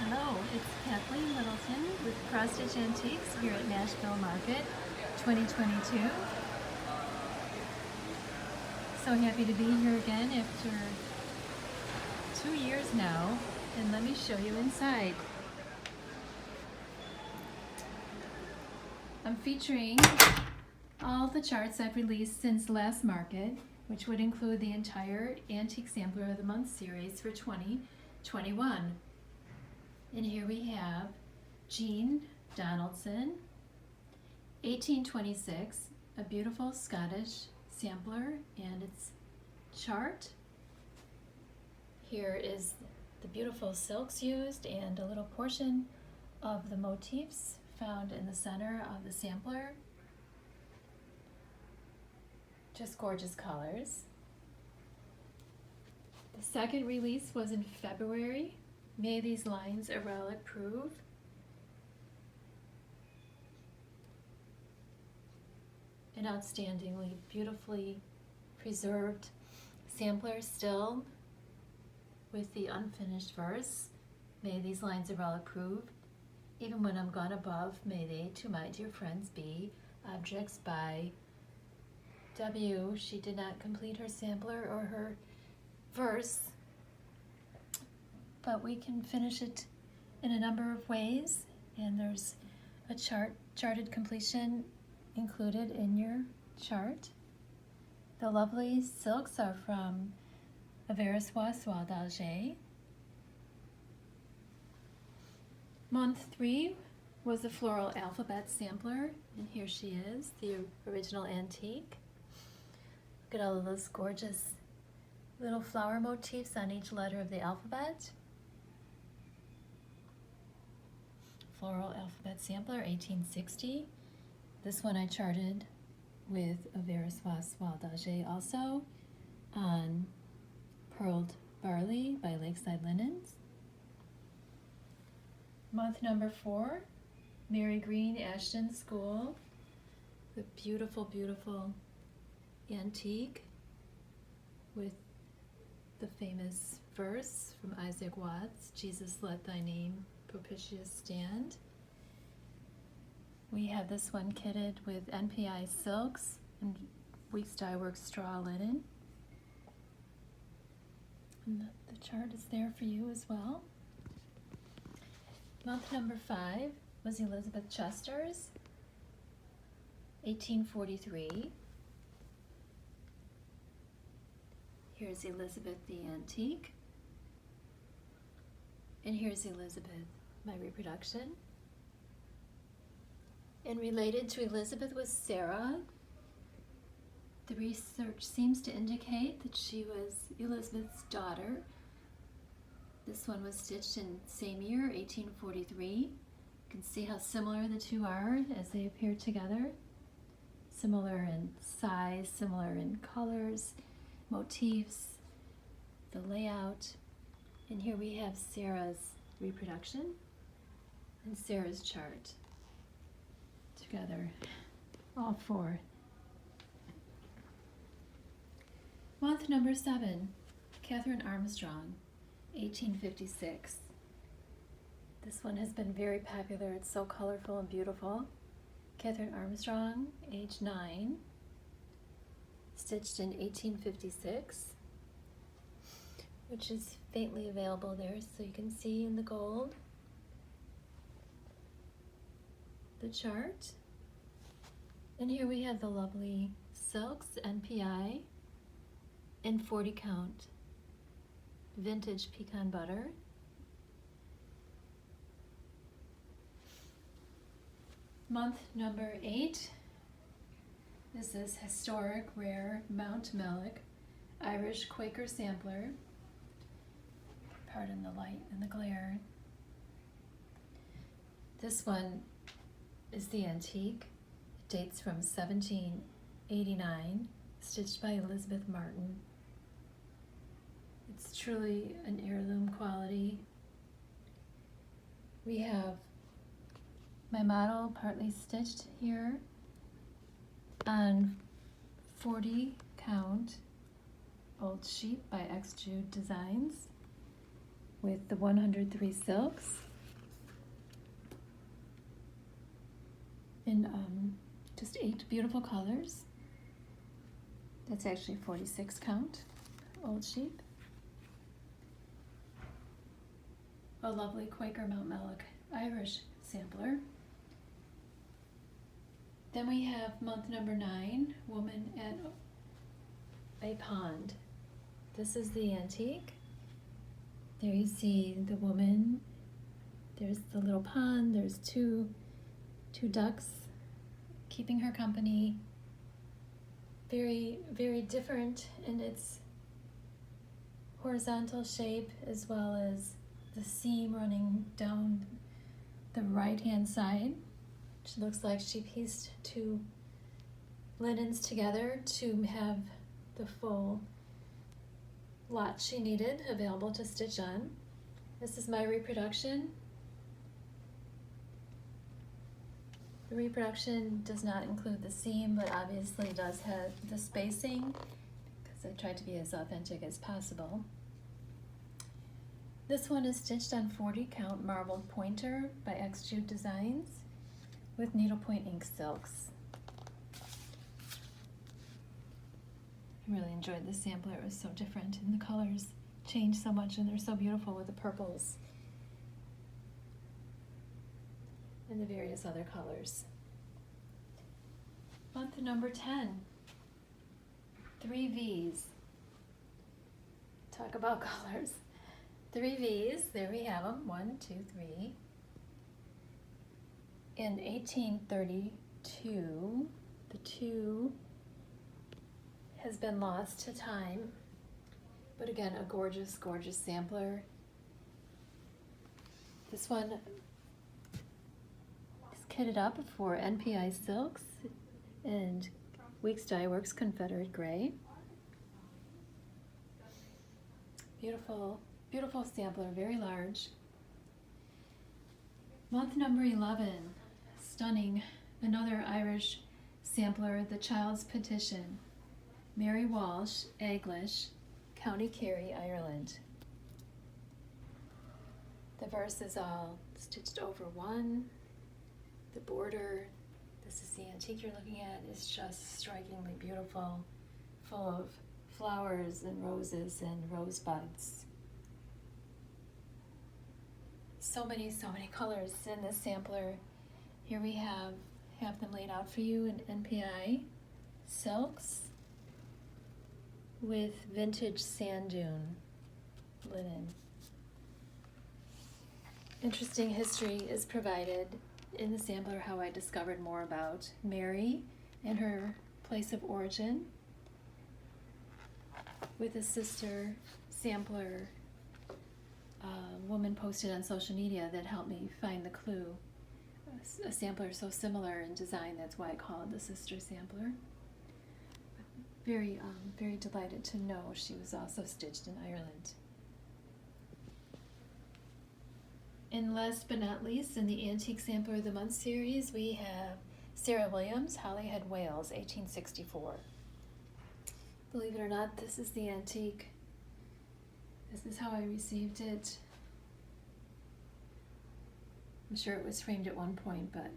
Hello, it's Kathleen Littleton with Cross Stitch Antiques here at Nashville Market 2022. So happy to be here again after 2 years now, and let me show you inside. I'm featuring all the charts I've released since last market, which would include the entire Antique Sampler of the Month series for 2021. And here we have Jean Donaldson, 1826, a beautiful Scottish sampler and its chart. Here is the beautiful silks used and a little portion of the motifs found in the center of the sampler. Just gorgeous colors. The second release was in February. May these lines a relic prove. An outstandingly beautifully preserved sampler still with the unfinished verse. May these lines a relic prove. Even when I'm gone above, may they to my dear friends be objects by W. She did not complete her sampler or her verse, but we can finish it in a number of ways, and there's a charted completion included in your chart. The lovely silks are from Soie d'Alger. Month 3 was the Floral alphabet sampler, and here she is, the original antique. Look at all of those gorgeous little flower motifs on each letter of the alphabet. Floral alphabet sampler, 1860. This one I charted with Soie d'Alger also on Pearled Barley by Lakeside Linens. Month number 4, Mary Green Ashton School, the beautiful, beautiful antique with the famous verse from Isaac Watts, Jesus let thy name propitious stand. We have this one kitted with Npi Silks and Weeks Dye Works straw linen. And the chart is there for you as well. Month number 5 was Elizabeth Chester's, 1843. Here's Elizabeth the antique. And here's Elizabeth, my reproduction. And related to Elizabeth was Sarah. The research seems to indicate that she was Elizabeth's daughter. This one was stitched in same year, 1843. You can see how similar the two are as they appear together. Similar in size, similar in colors, motifs, the layout. And here we have Sarah's reproduction and Sarah's chart together, all four. Month number 7, Catherine Armstrong, 1856. This one has been very popular. It's so colorful and beautiful. Catherine Armstrong, age 9, stitched in 1856, which is faintly available there, so you can see in the gold the chart. And here we have the lovely silks, NPI, and 40 count vintage pecan butter. Month number 8 is this historic, rare Mount Malek Irish Quaker sampler. Pardon the light and the glare. This one is the antique. It dates from 1789, stitched by Elizabeth Martin. It's truly an heirloom quality. We have my model partly stitched here on 40 count Old Sheep by X Jude Designs with the 103 silks. in just 8 beautiful colors. That's actually 46 count, old sheep. A lovely Quaker Mount Malek Irish sampler. Then we have month number 9, Woman at a Pond. This is the antique. There you see the woman. There's the little pond. There's two ducks keeping her company. Very, very different in its horizontal shape, as well as the seam running down the right-hand side. She looks like she pieced 2 linens together to have the full lot she needed available to stitch on. This is my reproduction. The reproduction does not include the seam, but obviously does have the spacing, because I tried to be as authentic as possible. This one is stitched on 40 count marbled pointer by X-Jude Designs with needlepoint ink silks. I really enjoyed this sampler. It was so different, and the colors changed so much, and they're so beautiful with the purples and the various other colors. Month number 10, 3 V's. Talk about colors. 3 V's, there we have them, 1, 2, 3. In 1832, the 2 has been lost to time, but again, a gorgeous, gorgeous sampler. This one is kitted up for Npi Silks and Weeks Dye Works Confederate Gray. Beautiful, beautiful sampler, very large. Month number 11, stunning, another Irish sampler, The Child's Petition. Mary Walsh, Aglish, County Kerry, Ireland. The verse is all stitched over 1. The border, this is the antique you're looking at, is just strikingly beautiful, full of flowers and roses and rosebuds. So many colors in this sampler. Here we have them laid out for you in Npi Silks with vintage sand dune linen. Interesting history is provided in the sampler, how I discovered more about Mary and her place of origin, with a sister sampler woman posted on social media that helped me find the clue. A sampler so similar in design, that's why I call it the sister sampler. Very, very delighted to know she was also stitched in Ireland. And last but not least, in the Antique Sampler of the Month series, we have Sarah Williams, Holyhead, Wales, 1864. Believe it or not, this is the antique. This is how I received it. I'm sure it was framed at one point, but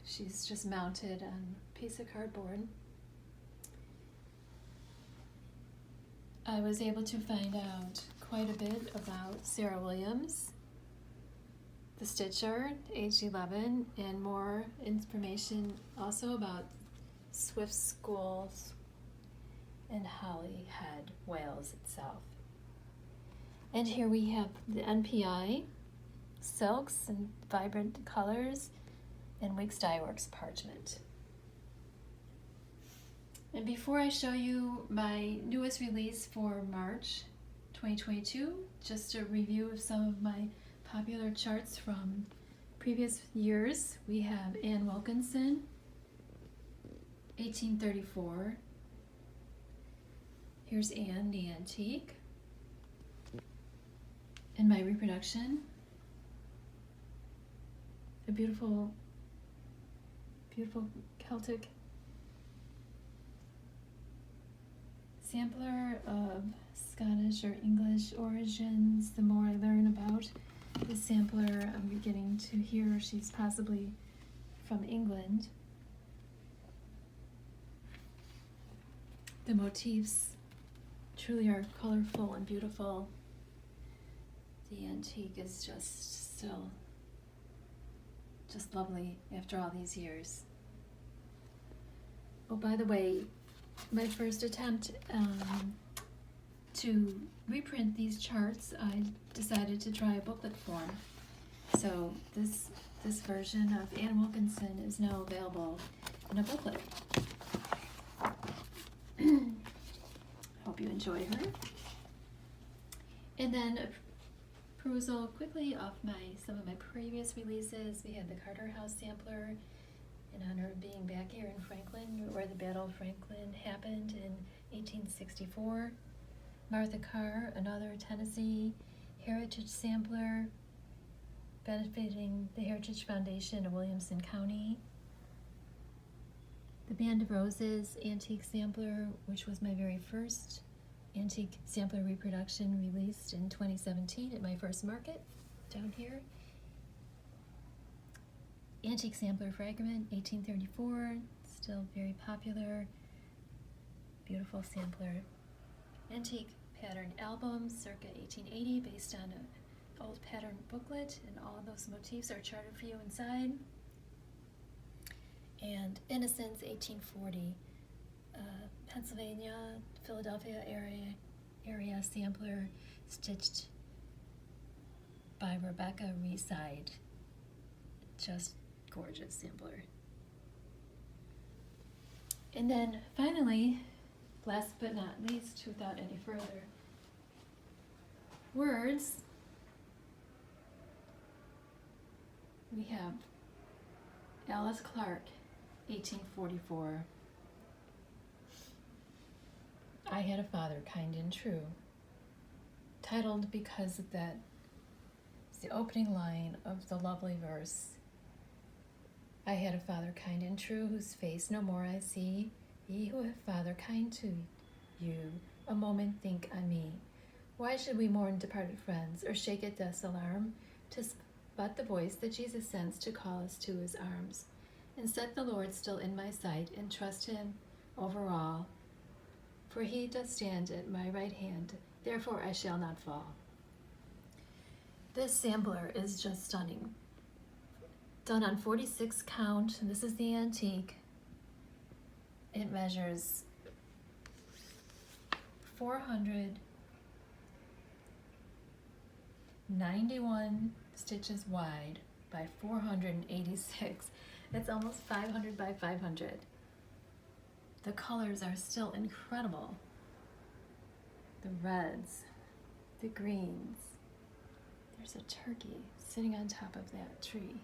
she's just mounted on a piece of cardboard. I was able to find out quite a bit about Sarah Williams, the stitcher, age 11, and more information also about Swift Schools in Holyhead, Wales itself. And here we have the Npi Silks in vibrant colors and Weeks Dye Works parchment. And before I show you my newest release for March 2022, just a review of some of my popular charts from previous years. We have Anne Wilkinson, 1834. Here's Anne the Antique. And my reproduction, a beautiful, beautiful Celtic sampler of Scottish or English origins. The more I learn about the sampler, I'm beginning to hear she's possibly from England. The motifs truly are colorful and beautiful. The antique is just still just lovely after all these years. Oh, by the way, my first attempt to reprint these charts, I decided to try a booklet form. So this version of Ann Wilkinson is now available in a booklet. Hope you enjoy her. And then a perusal quickly of some of my previous releases. We had the Carter House sampler in honor of being back here in Franklin, where the Battle of Franklin happened in 1864. Martha Carr, another Tennessee heritage sampler benefiting the Heritage Foundation of Williamson County. The Band of Roses antique sampler, which was my very first antique sampler reproduction, released in 2017 at my first market down here. Antique sampler fragment, 1834, still very popular. Beautiful sampler. Antique pattern album, circa 1880, based on an old pattern booklet, and all of those motifs are charted for you inside. And Innocence, 1840, Pennsylvania, Philadelphia area sampler, stitched by Rebecca Reside. Just gorgeous sampler. And then finally, last but not least, without any further words, we have Alice Clark, 1844. I had a father kind and true. Titled because of that, it's the opening line of the lovely verse. I had a father kind and true, whose face no more I see. Ye who have father kind to you, a moment think on me. Why should we mourn departed friends, or shake at death's alarm? 'Tis but the voice that Jesus sends to call us to his arms. And set the Lord still in my sight, and trust him over all. For he doth stand at my right hand, therefore I shall not fall. This sampler is just stunning. Done on 46 count, this is the antique. It measures 491 stitches wide by 486. It's almost 500 by 500. The colors are still incredible. The reds, the greens. There's a turkey sitting on top of that tree.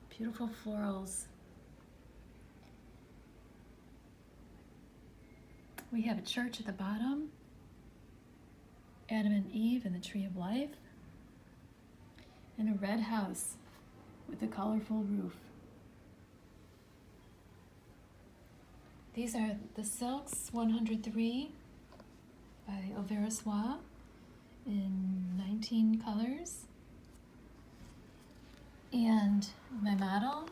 Beautiful florals. We have a church at the bottom, Adam and Eve and the Tree of Life, and a red house with a colorful roof. These are the Silks 103 by Auversois in 19 colors. And my model,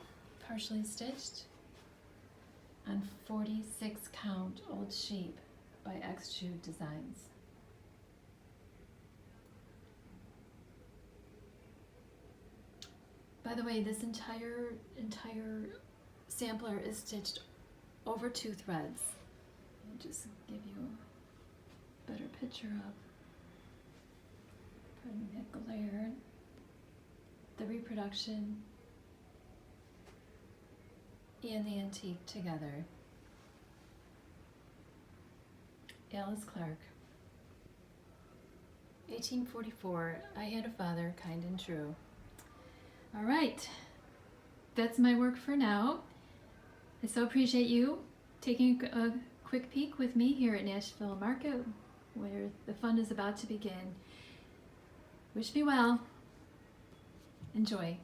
partially stitched on 46 count old sheep by X-Jude Designs. By the way, this entire sampler is stitched over 2 threads. Let me just give you a better picture of, pardon that glare, the reproduction and the antique together. Alice Clark, 1844, I had a father kind and true. All right, that's my work for now. I so appreciate you taking a quick peek with me here at Nashville Market, where the fun is about to begin. Wish me well. Enjoy.